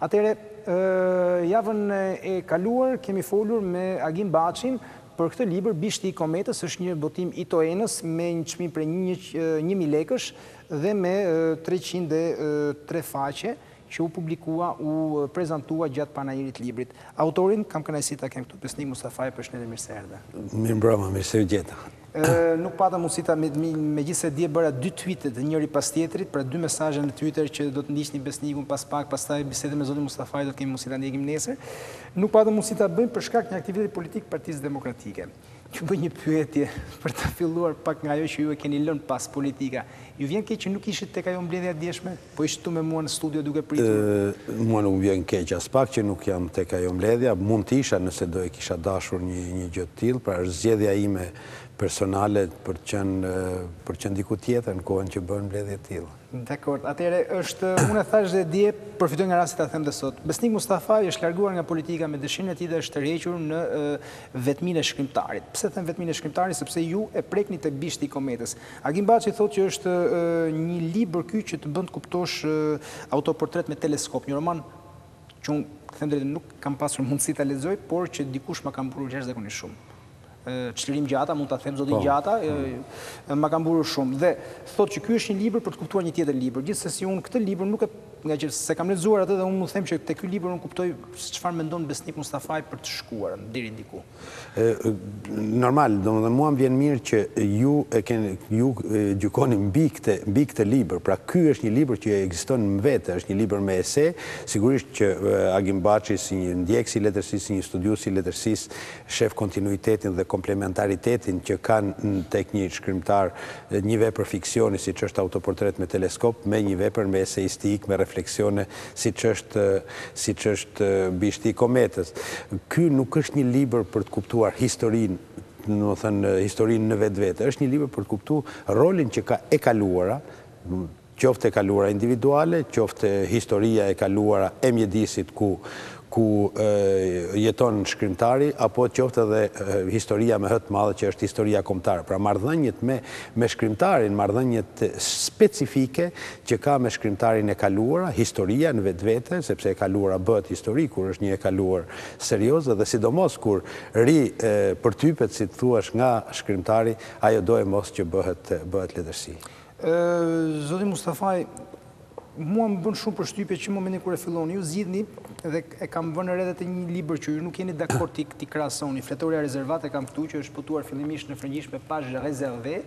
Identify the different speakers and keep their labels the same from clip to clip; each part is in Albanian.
Speaker 1: Atëre, javën e kaluar kemi folur me Agim Baçin për këtë libër Bishti i Kometës, është një botim i Toenës me një çmim për 1.000 lekësh dhe me 303 faqe që u publikua, u prezentua gjatë panajirit librit. Autorin kam kënaqësi ta kem këtu, Besnik Mustafaj, përshëndetje, mirë se erdhe.
Speaker 2: Mirëmbrëma, mirë se u gjeta.
Speaker 1: Nuk pata mundësi ta megjithëse dje bëra 2 tweetet njëri pas tjetrit, pra 2 mesazhe në Twitter që do të ndiqni Besnikun pas pak, pastaj bisedë me zotin Mustafaj do të kemi mundësi ta ndjekim nesër. Nuk pata mundësi ta bëjmë për shkak të një aktiviteti politik Partisë Demokratike. Ju bëj një pyetje për të filluar pak nga ajo që ju e keni lënë pas politika. Ju vjen keq që nuk ishit tek ajo mbledhja e djeshme, po ishit këtu me mua në studio duke pritur?
Speaker 2: Mua nuk vjen keq as pak që nuk jam tek ajo mbledhja, mund të isha nëse do e kisha dashur një gjë të tillë, pra është zgjedhja ime personale për të qenë diku tjetër në kohën që bën mbledhje të tilla.
Speaker 1: Dakor, atëre është, unë e thash dhe dje, përfitoj nga rasti ta them dhe sot. Besnik Mustafaj është larguar nga politika me dëshirën e tij dhe është tërhequr në vetminë e shkrimtarit. Pse them vetminë e shkrimtarit? Sepse ju e prekni tek Bishti i Kometës. Agim Baçi thotë që është një libër ky që të bën të kuptosh autoportret me teleskop, një roman që unë them drejtë nuk kam pasur mundësi ta lexoj, por që dikush ma ka mburur jashtëzakonisht shumë. Çlirim gjata, mund ta them zotin gjata, ma ka mburur shumë. Dhe thotë që ky është një libër për të kuptuar një tjetër libër. Gjithsesi unë këtë libër nuk e, nga që se kam lexuar atë dhe unë mu them që te ky libër unë kuptoj çfarë mendon Besnik Mustafaj për të shkuar deri diku.
Speaker 2: Normal, domethënë mua më vjen mirë që ju gjykoni mbi këtë libër. Pra ky është një libër që ekziston në vetë, është një libër me ese. Sigurisht që Agim Baçi si një ndjekës i letërsisë, si një studius i letërsisë, shef kontinuitetin dhe komplementaritetin që kanë tek një shkrimtar një vepër fiksioni siç është autoportret me teleskop me një vepër me eseistik, me refleksione siç është Bishti i Kometës. Ky nuk është një libër për të kuptuar historinë, do të thënë historinë në vetvete, është një libër për të kuptuar rolin që ka e kaluara, qoftë e kaluara individuale, qoftë historia e kaluara e mjedisit ku jeton shkrimtari, apo qoftë edhe historia me hë të madhe që është historia kombëtare. Pra marrëdhëniet me shkrimtarin, marrëdhëniet specifike që ka me shkrimtarin e kaluara, historia në vetvete, sepse e kaluara bëhet histori kur është një e kaluar serioze dhe sidomos kur përtypet, si të thuash, nga shkrimtari, ajo do e mos që bëhet letërsi.
Speaker 1: Zoti Mustafaj, mua më bën shumë përshtypje që momentin kur e filloni, ju zgjidhni dhe e kam vënë re të një libër që ju nuk jeni dakord ti krahasoni. Fletoria rezervate kam këtu që është botuar fillimisht në frëngjisht me page réservé,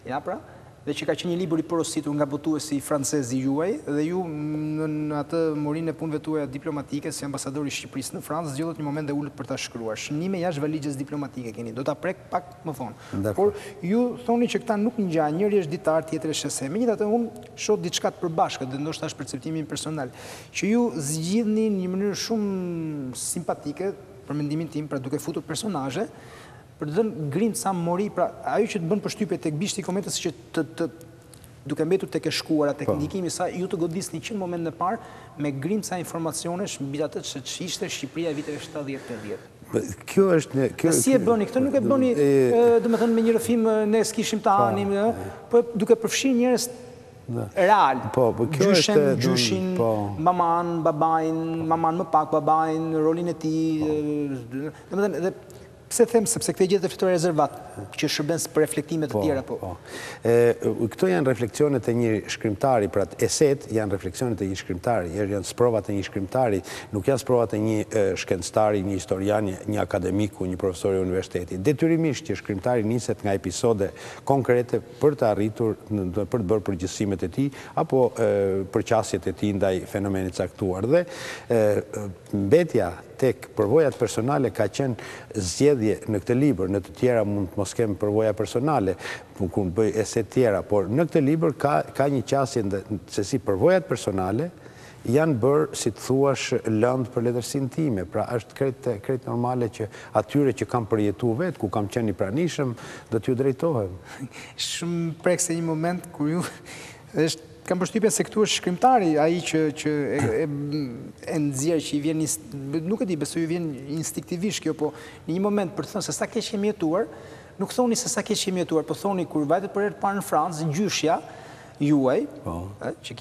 Speaker 1: ja pra, dhe që ka qenë një libër i porositur nga botuesi francez i juaj, dhe ju në atë morinë e punëve tuaja diplomatike si ambasadori i Shqipërisë në Francë zgjodhët një moment dhe ulët për ta shkruar. Shënime jashtë valigjes diplomatike keni, do ta prek pak më vonë. Por ju thoni që këta nuk ngjajnë, njëri është ditar, tjetri është shese. Megjithatë unë shoh diçka të përbashkët dhe ndoshta është perceptimi im personal, që ju zgjidhni në një mënyrë shumë simpatike, për mendimin tim, pra duke futur personazhe, për të dhënë grind sa mori, pra ajo që të bën përshtypje tek Bishti i Kometës që duke mbetur tek e shkuara, tek ndikimi sa ju të godisni që në moment në parë me grind sa informacionesh mbi atë që ishte Shqipëria e viteve 70-80.
Speaker 2: Kjo është
Speaker 1: si e bëni këtë? Nuk e bëni, domethënë me një rrëfim ne s'kishim ta hanim, po duke përfshirë njerëz real, gjyshin, maman, babain, maman më pak babain, rolin e tij, domethënë pse them, sepse këtë gjetë fletoria rezervat, që shërben për reflektime të tjera.
Speaker 2: Këto janë refleksionet e një shkrimtari, pra eset janë refleksionet e një shkrimtari, janë sprovat e një shkrimtari, nuk janë sprovat e një shkencëtari, një historian, një akademiku, një profesor i universitetit. Detyrimisht që shkrimtari niset nga episode konkrete për të arritur, për të bërë përgjithësimet e tij, apo përqasjet e tij ndaj fenomenit caktuar. Dhe mbetja tek përvojat personale ka qenë zgjedhje në këtë libër, në të tjera mund të mos kem përvoja personale, kur bëj eset tjera, por në këtë libër ka një qasje se si përvojat personale janë bërë, si të thuash, lëndë për letërsinë time. Pra është krejt normale që atyre që kam përjetu vetë, ku kam qenë i pranishëm, do t'ju drejtohem.
Speaker 1: Shumë prekse një moment kur ju kam përshtypjen se këtu është shkrimtari, ai që e nxjerr, që i vjen, nuk e di, besoj ju vjen instinktivisht kjo, po në një moment për të thënë se sa keq kemi jetuar, nuk thoni se sa keq kemi jetuar, po thoni kur vajtet për herë të parë në Francë, gjyshja, juaj, që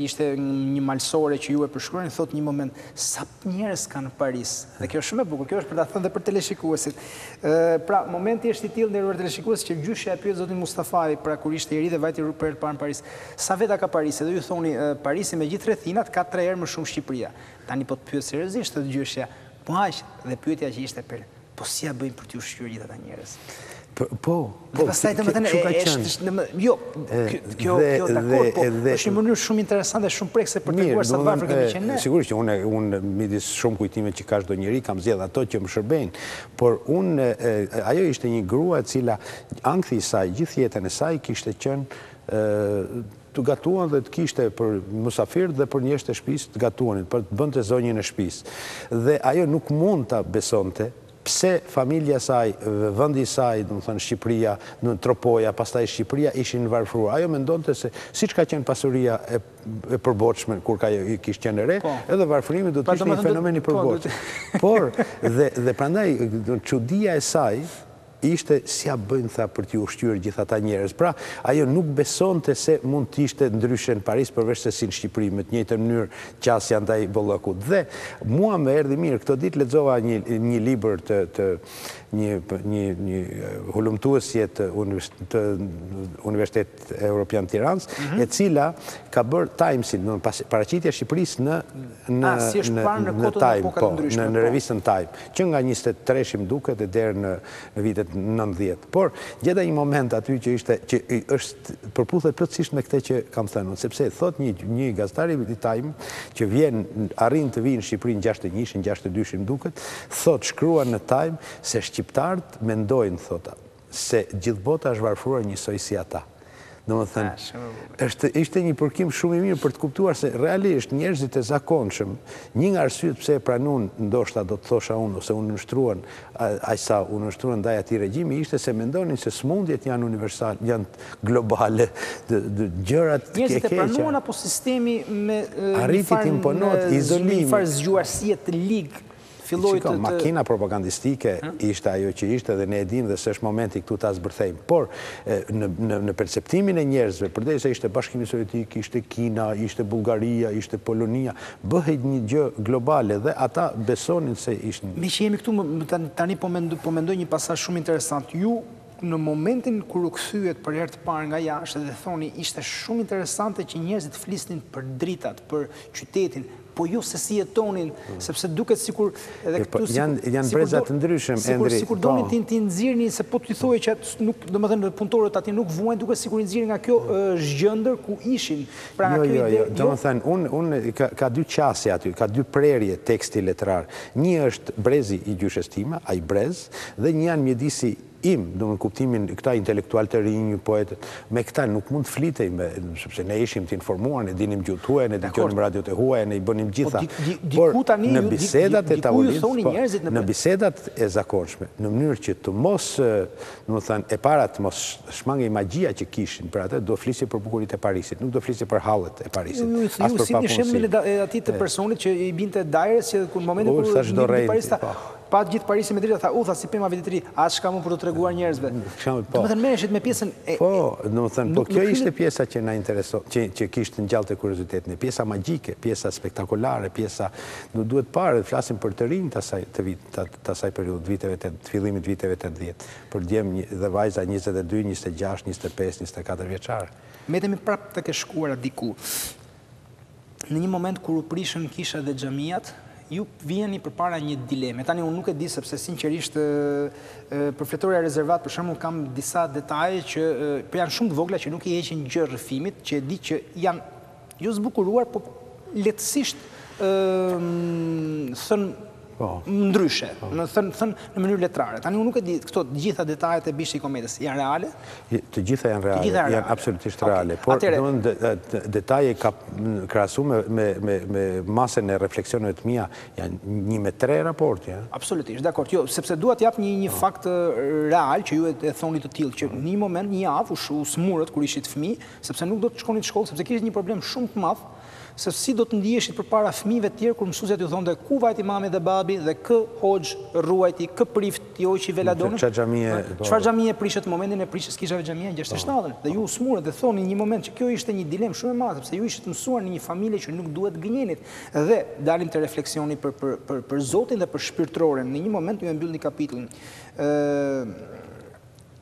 Speaker 1: ishte një malsore që ju e përshkruani, thot një moment, sa njerëz kanë në Paris. Dhe kjo është shumë e bukur, kjo është për ta thënë dhe për teleshikuesit. Pra, momenti është i tillë nderuar teleshikues që gjyshja e pyet zotin Mustafaj, pra kur ishte i ri dhe vajti për të parë në Paris, sa veta ka Parisi? Dhe ju thoni, Parisi me gjithë rrethinat ka 3 herë më shumë Shqipëria. Tani po të pyet seriozisht të gjyshja, po aq, dhe pyetja që ishte për, po si ja bëjnë për t'ju shqyrë gjithë ata njerëz?
Speaker 2: Po,
Speaker 1: pastaj jo, kjo dakord, po është një mënyrë shumë interesante dhe shumë prekse për treguar sa të varfër kemi qenë ne.
Speaker 2: Sigurisht që unë midis shumë kujtime që ka çdo njeri kam zgjedh ato që më shërbejnë, por ajo ishte një grua e cila ankthi i saj, gjithë jetën e saj kishte qenë të gatuan dhe të kishte për musafir dhe për njerëzit e shtëpisë të gatuanin, për të bënte zonjën e shtëpisë. Dhe ajo nuk mund ta besonte pse familja saj, vendi saj, do të thënë Shqipëria, në Tropoja, pastaj Shqipëria ishin varfëruar. Ajo mendonte se siç ka qenë pasuria e përbotshme kur i kishte qenë re, edhe varfërimi do të ishte një fenomen i përbotshëm. Por dhe prandaj çudia e saj ishte si ja bëjnë tha për t'ju ushqyer gjithë ata njerëz. Pra, ajo nuk besonte se mund të ishte ndryshe në Paris përveç se si në Shqipëri, me të njëjtën mënyrë qasja ndaj bollokut. Dhe mua më erdhi mirë, këtë ditë lexova një libër të një hulumtuesje të Universitetit Evropian Tiranës, e cila ka bërë Timesin, paraqitja e Shqipërisë në Time, në revistën Time, që nga 23 duket e deri në vitet 90. Por gjeta një moment aty që është përputhet plotësisht me këtë që kam thënë, sepse thot një gazetari i Time që arrin të vinë në Shqipëri në 61-shin, 62-shin duket, thot shkruan në Time se shqiptarët mendojnë, thota, se gjithë bota është varfëruar njësoj si ata. Domethënë, ishte një përkim shumë i mirë për të kuptuar se realisht njerëzit e zakonshëm, një nga arsyet pse e pranuan, ndoshta do të thosha unë, ose unë nështruan, aq sa unë nështruan ndaj atij regjimi, ishte se mendonin se smundjet janë universale, janë globale, gjërat keqe.
Speaker 1: Njerëzit e pranuan apo sistemi me
Speaker 2: një
Speaker 1: farë zgjuarësie të ligë?
Speaker 2: Makina propagandistike ishte ajo që ishte dhe ne e dim dhe se është momenti këtu ta zbërthejmë. Por në perceptimin e njerëzve, përderisa ishte Bashkimi Sovjetik, ishte Kina, ishte Bullgaria, ishte Polonia, bëhet një gjë globale dhe ata besonin se ishin.
Speaker 1: Me që jemi këtu, tani po mendoj një pasazh shumë interesant. Ju në momentin kur u kthyet për herë të parë nga jashtë dhe thoni ishte shumë interesante që njerëzit flisnin për dritat, për qytetin, po ju se si jetonin, sepse duket sikur edhe këtu
Speaker 2: janë breza të ndryshëm, Endri.
Speaker 1: Sikur donin ti nxirrni se po t'i thojë që nuk, domethënë punëtorët aty nuk vuajnë, duket sikur i nxirrin nga kjo zgjendër ku ishin. Pra nga kjo ide.
Speaker 2: Domethënë unë ka dy qasje aty, ka dy prerje teksti letrar. Një është brezi i gjyshes time, ai brez, dhe një janë mjedisi im, do në kuptimin këta intelektual të rinj, poetët, me këta nuk mund të flitej, sepse ne ishim të informuar, ne dinim gjuhët huaj, ne dëgjonim radiot e huaj, ne i bënim gjitha. Por në bisedat e tavolinës, në bisedat e zakonshme, në mënyrë që të mos, në më thënë, e para të mos shmangej magjia që kishin për atë, do flisje për bukurit e Parisit, nuk do flisje për hallet e Parisit.
Speaker 1: Ju si një shembull e atij të personit që i binte dajres, që në momentin kur në Paris pa gjithë Parisi me drita, tha, si pema vitit të ri, atë shka mu për të treguar njerëzve. Do më thënë mereshit me pjesën...
Speaker 2: Po, kjo ishte pjesa që na intereso, që kishtë në gjallë të kuriozitetin, pjesa magjike, pjesa spektakolare, pjesa, nuk duhet parë, flasim për të rinj të asaj periudhë, të fillimit viteve 80, për djem dhe vajza 22, 26, 25, 24 vjeçare.
Speaker 1: Metemi prapë të ke shkuara diku. Në një moment kur u prishën kisha dhe xhamiat, ju vjeni përpara një dileme. Tani unë nuk e di sepse sinqerisht për fletoria rezervat, për shembull kam disa detaje që janë shumë të vogla që nuk i heqin gjë rrëfimit, që e di që janë jo zbukuruar, po lehtësisht thënë ndryshe, thënë në mënyrë letrare. Tani unë nuk e di këto gjitha detajet e Bishti i Kometës janë reale?
Speaker 2: Të gjitha janë reale, janë absolutisht reale. Por detaje ka krahasuar me masën e refleksioneve të mia janë 1 me 3 raporte.
Speaker 1: Absolutisht, dakord. Jo, sepse dua të jap një fakt real që ju e thoni të tillë që në një moment, një javë u smurët kur ishit fëmijë, sepse nuk do të shkonit në shkollë, sepse kishit një problem shumë të madh. Se si do të ndiheshit përpara fëmijëve të tjerë kur mësuesat ju thonë ku vajti mami dhe babi dhe kë hoxh ruajti, kë prift jo që i Veladonit.
Speaker 2: Çfarë
Speaker 1: xhamie prishet momentin e prishjes kishave xhamia në 67-ën. Dhe ju smurët dhe thoni një moment që kjo ishte një dilemë shumë e madhe, sepse ju ishit mësuar në një familje që nuk duhet gënjenit. Dhe dalim të refleksioni për Zotin dhe për shpirtërorën. Në një moment ju e mbyll një kapitull.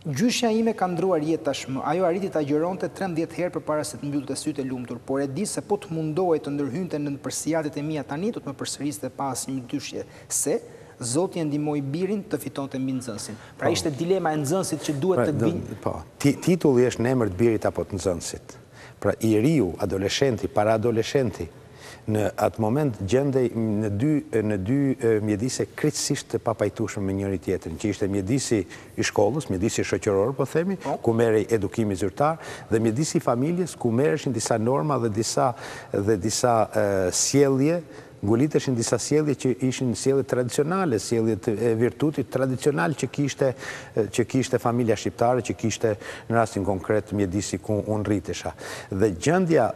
Speaker 1: Gjyshja ime ka ndruar jetë tashmë, ajo arriti ta agjeronte 13 herë përpara se të mbyllte sytë e lumtur, por e di se po të mundohej të ndërhynte në përsëritjet e mia tani do të më përsëriste pa asnjë dyshje se Zoti e ndihmoi birin të fitonte mbi nxënësin. Pra ishte dilema e nxënësit që duhet të vinë.
Speaker 2: Po, titulli është në emër të birit apo të nxënësit. Pra i riu, adoleshenti, para adoleshenti, në atë moment gjendej në dy mjedise krejtësisht të papajtueshme me njëri tjetrin, që ishte mjedisi i shkollës, mjedisi shoqëror, po themi, ku merrej edukimi zyrtar, dhe mjedisi i familjes, ku merreshin disa norma dhe disa sjellje, nguliteshin disa sjellje që ishin sjellje tradicionale, sjellje të virtutit tradicional që kishte familja shqiptare, që kishte në rastin konkret mjedisi ku unë rritesha. Dhe gjendja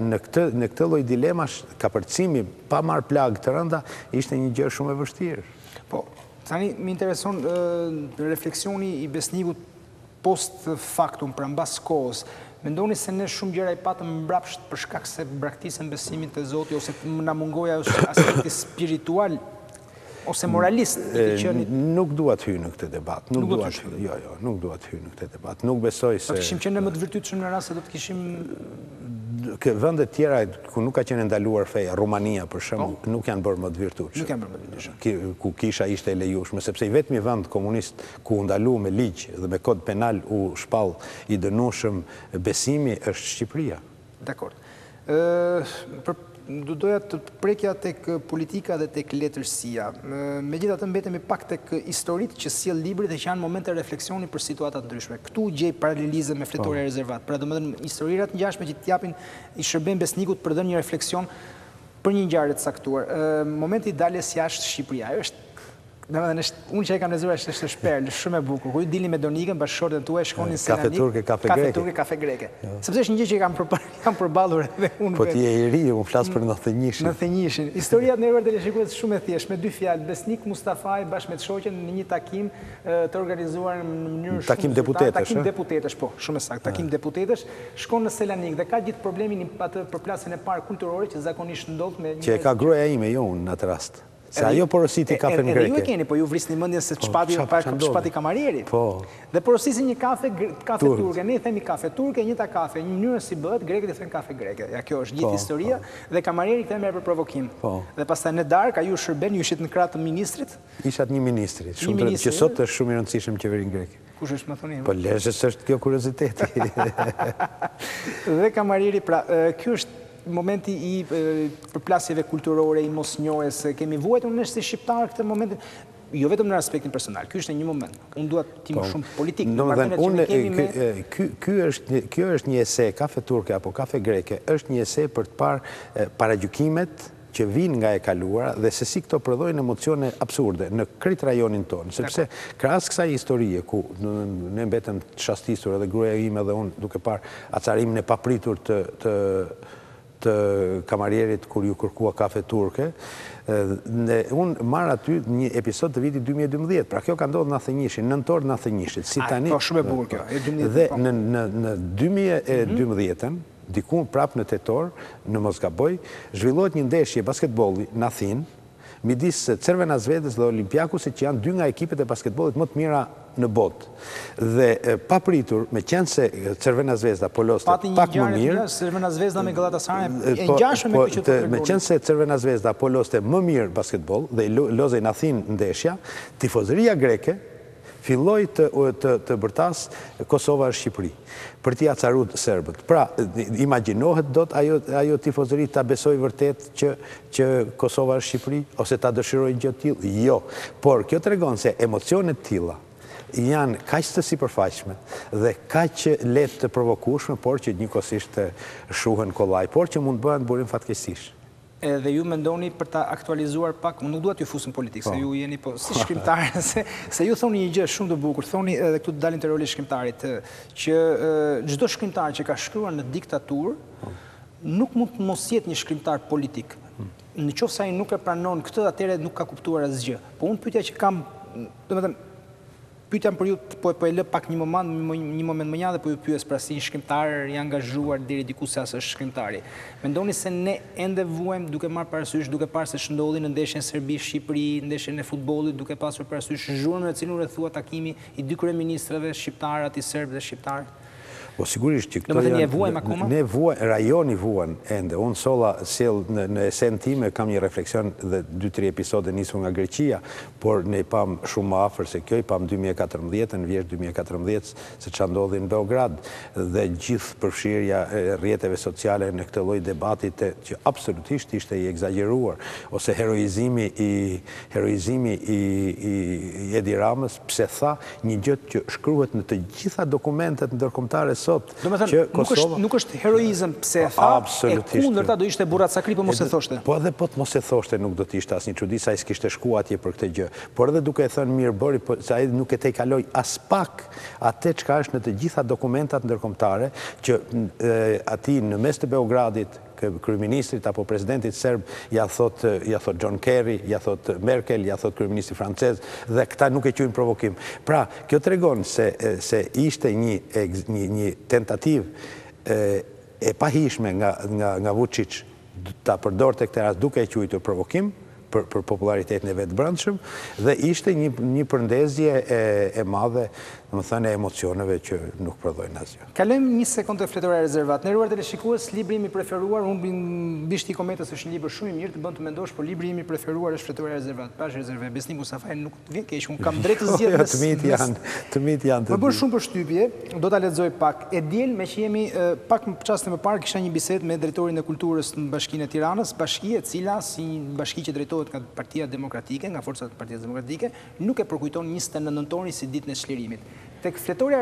Speaker 2: në këtë lloj dilemash, kapërcimi pa marrë plagë të rënda, ishte një gjë shumë e vështirë.
Speaker 1: Po, tani më intereson refleksioni i besnikut post factum, pra mbas kohës. Mendoni se ne shumë gjëra i patëm mbrapsht për shkak se braktisën besimin te Zoti ose na mungoi aspekti spiritual ose moralist i qenit?
Speaker 2: Nuk dua të hyj në këtë debat. Nuk dua të hyj në këtë debat. Nuk besoj se...
Speaker 1: Do të kishim qenë më të vërtetshëm në rast se do të kishim...
Speaker 2: Vendet tjera ku nuk ka qenë ndaluar feja, Rumania për shembull, nuk janë bërë më të virtueshme.
Speaker 1: Nuk janë bërë më të virtueshme.
Speaker 2: Ku kisha ishte e lejueshme, sepse i vetmi vend komunist ku u ndalu me ligj dhe me kod penal u shpall i dënueshëm besimi është Shqipëria.
Speaker 1: Dakor. Do doja të prekja tek politika dhe tek letërsia. Megjithatë mbetemi pak tek historitë që sjell libri dhe që janë momente refleksioni për situata të ndryshme. Këtu gjej paralelizëm me Fletoria e Rezervat. Pra domethënë historira të ngjashme që t'japin i shërben besnikut për të dhënë një refleksion për një ngjarje të caktuar. Momenti i daljes jashtë Shqipëria është unë që e kam lezuar është shperlë, shumë e bukur. Ku ju dilni me Donikën, bashkëshortën tuaj, shkonin Selanik.
Speaker 2: Kafe turke, kafe greke.
Speaker 1: Kafe turke, kafe greke. Sepse është një gjë që kam përballur edhe unë.
Speaker 2: Po ti je i ri, unë flas për 91-shin.
Speaker 1: 91-shin. Historia në Ervard Deleshikues shumë e thjeshtë, me dy fjalë, Besnik Mustafaj bashkë me të shoqen në një takim të organizuar në mënyrë shumë
Speaker 2: takim deputetësh,
Speaker 1: takim deputetësh, po, shumë saktë, takim deputetësh, shkon në Selanik dhe ka gjithë problemin atë përplasjen e parë kulturore që zakonisht ndodh me
Speaker 2: që e ka gruaja ime jo unë në atë rast. Se ajo porositi kafen greke.
Speaker 1: Edhe ju e keni, po ju vrisni mendjen se çpati kamarieri.
Speaker 2: Po.
Speaker 1: Dhe porosisin një kafe turke. Ne i themi kafe turke, njëta kafe, një mënyrë si bëhet, grekët i thënë kafe greke. Ja kjo është gjithë historia dhe kamarieri këtë merr për provokim. Dhe pastaj në darkë ju shërben, ju ishit në krah të ministrit.
Speaker 2: Ishat një ministri, që sot është shumë i rëndësishëm qeverinë greke.
Speaker 1: Kush është më thoni?
Speaker 2: Po lezhës është kjo kurioziteti.
Speaker 1: Dhe kamarieri, pra, ky është momenti i përplasjeve kulturore, i mosnjohjes, kemi vuajtur ne si shqiptar këtë momentin, jo vetëm në aspektin personal, ky është një moment. Unë dua ti më shumë politik.
Speaker 2: Kjo është një ese, kafe turke apo kafe greke, është një ese për të parë paragjykimet që vinë nga e kaluara dhe se si këto prodhojnë emocione absurde në krejt rajonin tonë. Sepse krahas kësaj historie, ku ne mbetëm të shastisur edhe gruaja ime dhe unë duke parë acarimin e papritur të kamarierit kur ju kërkua kafe turke, unë marrë aty një episod të vitit 2012, pra kjo ka ndodhur në 91-shin, nëntor 91-shit, si tani...
Speaker 1: Po, shumë e bukur kjo.
Speaker 2: Dhe në 2012-ën, diku prapë në tetor, në Mosgaboj, zhvillohet një ndeshje basketbolli në Athinë, midis Crvena Zvezdës dhe Olympiakusit, që janë dy nga ekipet e basketbollit më të mira në botë. Dhe papritur, me qenë se Crvena Zvezda poloste pak më mirë...
Speaker 1: Crvena Zvezda me Galatasaray e ngjashme me këtë që të
Speaker 2: me qenë se Crvena Zvezda poloste më mirë basketboll dhe lozej në Athinë ndeshja, tifozëria greke filloi të bërtas Kosova është Shqipëri, për t'i acarut serbët. Pra, imagjinohet do të ajo tifozëri ta besoj vërtet që Kosova është Shqipëri, ose ta dëshiroj gjë të tillë? Jo. Por kjo tregon se emocionet tilla janë kaq të sipërfaqshme dhe kaq lehtë të provokueshme, por që njëkohësisht shuhen kollaj, por që mund bëhen burim fatkeqësisht.
Speaker 1: Dhe ju mendoni për ta aktualizuar pak, unë nuk dua t'ju fus në politikë, se ju jeni po si shkrimtarë, se ju thoni një gjë shumë të bukur, thoni edhe këtu të dalin të roli shkrimtarit, që çdo shkrimtar që ka shkruar në diktaturë, nuk mund të mos jetë një shkrimtar politik. në qoftë se ai nuk e pranon këtë, atëherë nuk ka kuptuar asgjë. Po unë pyetja që kam, domethënë pyetja për ju po e lë pak një moment më njatë, po ju pyes pra si një shkrimtar i angazhuar deri diku se as është shkrimtari. Mendoni se ne ende vuajmë duke marrë parasysh, duke parë se ç'ndodhi në ndeshjen Serbi-Shqipëri, ndeshjen e futbollit, duke pasur parasysh zhurmën e cilën rrethua takimi i dy kryeministrave shqiptar, aty serb dhe shqiptar?
Speaker 2: Po sigurisht që këto janë, ne vuajmë, rajoni vuan ende. Unë solla sjell në esen time kam një refleksion dhe 2-3 episode nisur nga Greqia, por ne pam shumë më afër se kjo, i pam 2014, në vjesht 2014, se ç'a ndodhi në Beograd dhe gjithë përfshirja e rrjeteve sociale në këtë lloj debatit që absolutisht ishte i egzageruar, ose heroizimi i Edi Ramës, pse tha një gjë që shkruhet në të gjitha dokumentet ndërkombëtare sot.
Speaker 1: Nuk është heroizëm pse tha, e kundërta do ishte burrat sakri, po mos e thoshte.
Speaker 2: Po edhe po të mos e thoshte nuk do të ishte asnjë çudi sa ai s'kishte shku atje për këtë gjë. Por edhe duke e thënë mirë bëri, se ai nuk e tejkaloi as pak atë çka është në të gjitha dokumentat ndërkombëtare që aty në mes të Beogradit kryeministrit apo presidentit serb ja thot John Kerry, ja thot Merkel, ja thot kryeministri francez dhe këta nuk e quajnë provokim. Pra, kjo tregon se ishte një tentativë e pahishme nga Vučić ta përdorte këtë rast duke e quajtur provokim për popularitetin e vetë brendshëm dhe ishte një përndezje e madhe, domethënë e emocioneve që nuk prodhojnë asgjë.
Speaker 1: Kalojmë një sekondë të Fletorja e Rezervat. Nderuar teleshikues, libri im i preferuar, unë mbi shti komentës është një libër shumë i mirë, të bën të mendosh, por libri im i preferuar është Fletorja e Rezervat. Pash rezerve, Besnik Mustafaj nuk vjen keq, unë kam drejt të zgjedh.
Speaker 2: Të mit janë.
Speaker 1: Më bën shumë përshtypje, do ta lexoj pak. E diel me që jemi pak çaste më parë kisha një bisedë me drejtorin e kulturës në Bashkinë e Tiranës, bashki e cila si bashki që drejtohet nga Partia Demokratike, nga forcat e Partisë Demokratike, nuk e përkujton 29 nëntorin si ditën e çlirimit. Tek Fletorja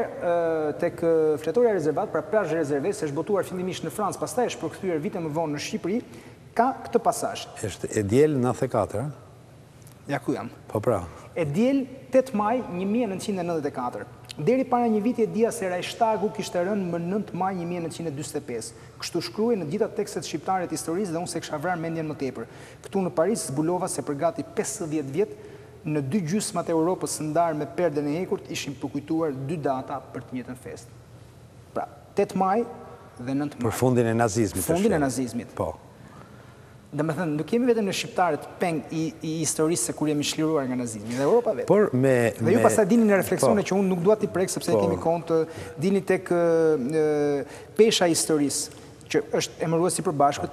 Speaker 1: e Rezervat, pra plazhi rezerves, është botuar fillimisht në Francë, pastaj është përkthyer vite më vonë në Shqipëri, ka këtë pasazh.
Speaker 2: Është e diel 94,
Speaker 1: ja ku jam.
Speaker 2: Po pra.
Speaker 1: E diel 8 maj 1994. Deri para një viti e dija se Reichstagu kishte rënë më 9 maj 1945. Kështu shkruaj në gjitha tekstet shqiptare të historisë dhe unë se kisha vrarë mendjen më tepër. Këtu në Paris zbulova se për gati 50 vjet në dy gjysmat e Europës së ndarë me perden e hekurt ishin përkujtuar 2 data për të njëjtën festë. Pra, 8 maj dhe 9 maj.
Speaker 2: Për fundin e nazizmit.
Speaker 1: Fundin e nazizmit.
Speaker 2: Po.
Speaker 1: Dhe me thënë, nuk kemi vetëm në shqiptarët peng i historisë se kur jemi shliruar nga nazizmi, dhe Europa vetë. Dhe ju pastaj dini në refleksione që unë nuk dua t'i prek sepse kemi kontë, dini tek pesha historisë, që është emëruar si përbashkët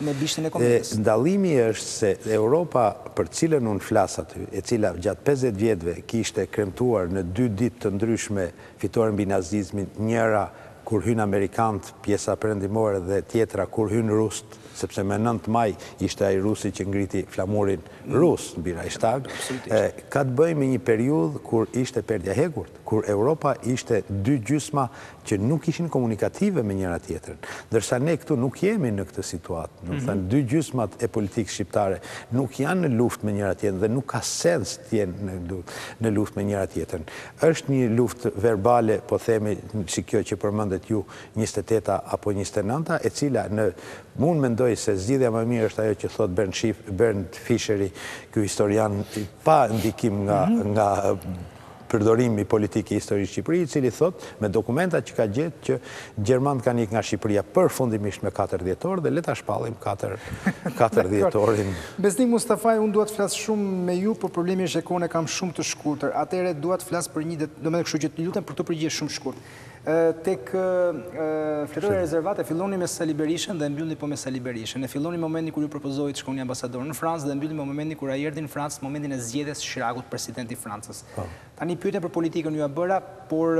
Speaker 1: me bishtin e kombinës.
Speaker 2: Ndallimi është se Europa, për cilën unë flas aty, e cila gjatë 50 vjetëve kishte kremtuar në 2 ditë të ndryshme fitore mbi nazizmin, njëra kur hyn amerikanët, pjesa perëndimore, dhe tjetra kur hyn rusët, sepse me 9 maj ishte ai rusi që ngriti flamurin rus mbi Reichstag, ka të bëjë me një periudhë kur ishte perdja e hekurt, kur Europa ishte 2 gjysma që nuk ishin komunikative me njëra tjetrën. Ndërsa ne këtu nuk jemi në këtë situatë. Do të thënë 2 gjysmat e politikës shqiptare nuk janë në luftë me njëra tjetrën dhe nuk ka sens të jenë në luftë me njëra tjetrën. Është një luftë verbale, po themi si kjo që përmendet ju 28 apo 29, e cila unë mendoj se zgjidhja më mirë është ajo që thot Bernd Fischeri, ky historian pa ndikim nga përdorimi politik i historisë Shqipëri, i cili thot me dokumenta që ka gjetë që Gjermanët kanë ikë nga Shqipëria përfundimisht me 4 dhjetor dhe le ta shpallim 4 dhjetorin.
Speaker 1: Besnik Mustafaj, unë dua të flas shumë me ju, por problemi është që unë kam shumë të shkurtër. Atëherë dua të flas për një domethënë kështu që të lutem për të përgjigje shumë shkurt. Tek Fletorja e Rezervat e filloni me Sali Berishën dhe mbyllni po me Sali Berishën. E filloni momentin kur ju propozoi të shkoni ambasador në Francë dhe mbyllni momentin kur ai erdhi në Francë, momentin e zgjedhjes së Chiragut, presidenti i Francës. Tani pyetja për politikën ju a bëra, por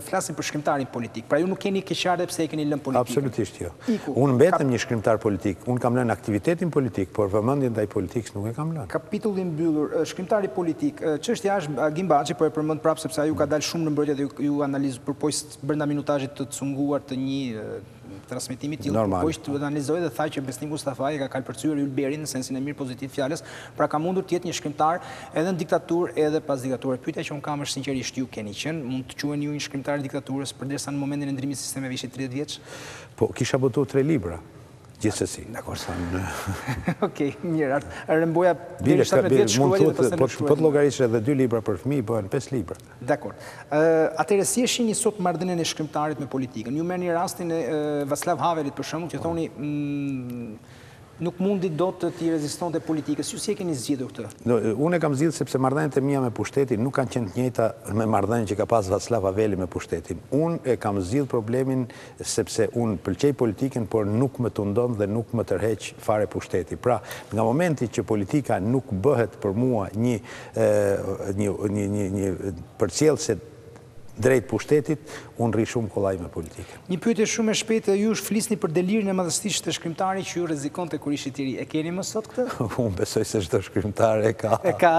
Speaker 1: flasim për shkrimtarin politik. Pra ju nuk keni keqardhje pse e keni lënë politikën.
Speaker 2: Absolutisht jo. Unë mbetem një shkrimtar politik. Unë kam lënë aktivitetin politik, por vëmendjen ndaj politikës nuk e kam lënë.
Speaker 1: Kapitulli mbyllur, shkrimtari politik. Çështja është Agim Baxhi, po e përmend prapë sepse ai ju ka dalë shumë në mbrojtje dhe ju analizoj përpoqë brenda minutazhit të cunguar të një transmetimi tillë, përpoqë të analizoj dhe tha që Besnik Mustafaj ka kalpërcyer Ylberin në sensin e mirë pozitiv fjalës, pra ka mundur të jetë një shkrimtar edhe në diktaturë edhe pas diktaturës. Pyetja që unë kam është sinqerisht ju keni qenë, mund të quheni ju një shkrimtar i diktaturës përderisa në momentin e ndrimit të sistemeve ishit 30 vjeç?
Speaker 2: Po, kisha botuar 3 libra. Gjithsesi.
Speaker 1: Dakor. Okej, mirë. Rëmboja
Speaker 2: Bile, po të llogarisësh edhe 2 libra për fëmijë, bëhen 5 libra.
Speaker 1: Dakor. Atëherë si e shihni sot marrëdhënien e shkrimtarit me politikën? Ju merrni rastin e Václav Havelit për shembull, që thoni nuk mundi do të t'i rezistonte politikës. Ju si e keni zgjidhur këtë?
Speaker 2: Unë e kam zgjidhur sepse marrëdhëniet e mia me pushtetin nuk kanë qenë të njëjta me marrëdhënien që ka pas Václav Haveli me pushtetin. Unë e kam zgjidhur problemin sepse unë pëlqej politikën, por nuk më tundon dhe nuk më tërheq fare pushteti. Pra, nga momenti që politika nuk bëhet për mua një përcjellse drejt pushtetit, unë rri shumë kollaj me politikën.
Speaker 1: Një pyetje shumë e shpejtë, ju flisni për delirin e madhësisë të shkrimtarit që ju rrezikonte kur ishit i ri. E keni më sot këtë?
Speaker 2: Unë besoj se çdo shkrimtar e ka.
Speaker 1: E ka.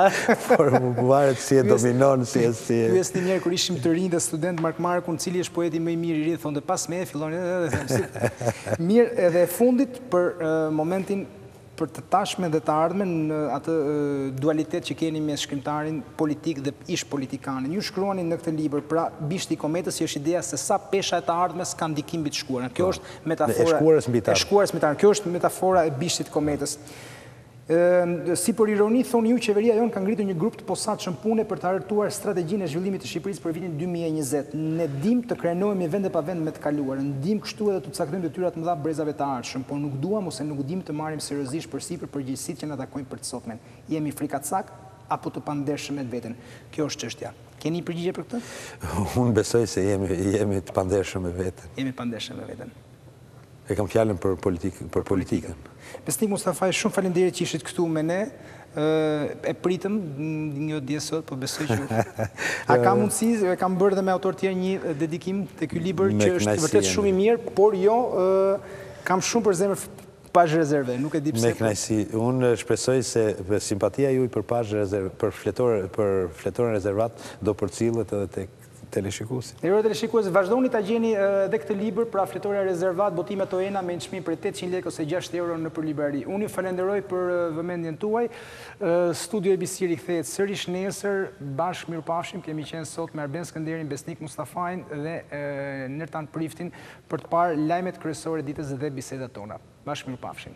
Speaker 2: Por varet si e dominon, si e...
Speaker 1: Pyesni njerë kur ishim të rinj dhe student Mark Markun, cili është poeti më i mirë i ri, thonë pas me filloni. Mirë, edhe fundit për momentin për të tashmen dhe të ardhmen në atë dualitet që keni me shkrimtarin politik dhe ish politikanin. Ju shkruani në këtë libër, pra Bishti i Kometës, që është ideja se sa pesha e të ardhmes kanë ndikim mbi të shkuarën. Kjo është metafora
Speaker 2: e shkuarës mbi të
Speaker 1: ardhmen. Kjo është metafora e Bishtit të Kometës. Si për ironi, thonë ju, qeveria jonë ka ngritur një grup të posaçëm pune për të hartuar strategjinë e zhvillimit të Shqipërisë për vitin 2020. Ne dim të krenohemi vende pa vend me të kaluarën, dim kështu edhe të caktojmë detyrat më dha brezave të ardhshëm, por nuk duam ose nuk dim të marrim seriozisht përsipër përgjegjësitë që na takojnë për të sotmen. Jemi frikacak apo të pandershëm me veten? Kjo është çështja. Keni përgjigje për këtë?
Speaker 2: Unë besoj se jemi të pandershëm me veten.
Speaker 1: Jemi pandershëm me veten.
Speaker 2: E kam fjalën për politikën.
Speaker 1: Besnik Mustafaj, shumë faleminderit që ishit këtu me ne. E pritëm një dje sot, po besoj që... A ka mundësi, e kam bërë dhe me autor tjerë një dedikim të ky libër që është vërtet shumë i mirë, por jo, kam shumë për zemër Pazh Rezerve, nuk e di pse.
Speaker 2: Me kënaqësi, unë shpresoj se simpatia juaj për Pazh Rezerve, për Fletoren Rezervat do përcillet edhe tek teleshikuesi.
Speaker 1: Nderuar teleshikues, vazhdoni ta gjeni edhe këtë libër, pra Fletoria Rezervat, botime Toena me çmim për 800 lekë ose 6 euro në librari. Unë ju falenderoj për vëmendjen tuaj. Studio ABC rikthehet sërish nesër, bashkë mirupafshim. Kemi qenë sot me Arben Skënderin, Besnik Mustafajin dhe Nertan Priftin për të parë lajmet kryesore ditës dhe bisedat tona. Bashkë mirupafshim.